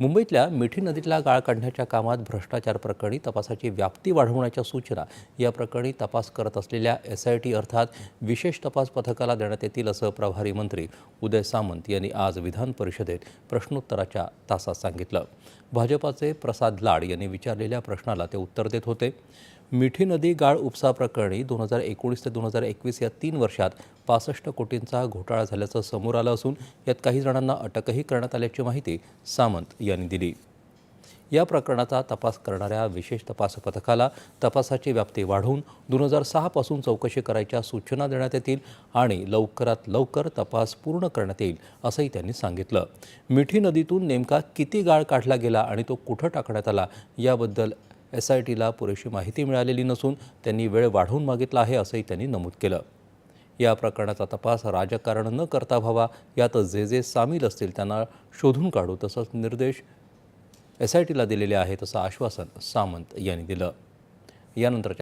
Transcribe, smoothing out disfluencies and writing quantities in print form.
मुंबईतल्या मिठी नदीतला गाळ काढण्याच्या कामात भ्रष्टाचार प्रकरणी तपासाची व्याप्ती वाढवण्याच्या सूचना या प्रकरणी तपास करत असलेल्या SIT अर्थात विशेष तपास पथकाला देण्यात येतील असं प्रभारी मंत्री उदय सामंत यांनी आज विधान परिषदेत प्रश्नोत्तराच्या तासात सांगितलं। भाजपाचे प्रसाद लाड यांनी विचारलेल्या प्रश्नाला ते उत्तर देत होते। मिठी नदी गाळ उपसा प्रकरणी 2019 ते 2021 या 3 वर्षात 65 कोटींचा घोटाळा झाल्याचं समोर आलं असून यात काही जणांना अटकही करण्यात आल्याची माहिती सामंत यांनी दिली। या प्रकरणाचा तपास करणाऱ्या विशेष तपास पथकाला तपासाची व्याप्ती वाढवून 2006 पासून चौकशी करायच्या सूचना देण्यात येतील आणि लवकरात लवकर तपास पूर्ण करण्यात येईल असंही त्यांनी सांगितलं। मिठी नदीतून नेमका किती गाळ काढला गेला आणि तो कुठं टाकण्यात आला याबद्दल SITला पुरेशी माहिती मिळालेली नसून त्यांनी वेळ वाढवून मागितला आहे असंही त्यांनी नमूद केलं। या प्रकरणाचा तपास राजकारण न करता व्हावा, यात जे सामील असतील त्यांना शोधून काढू तसंच निर्देश SITला दिलेले आहेत असं आश्वासन सामंत यांनी दिलं। यानंतर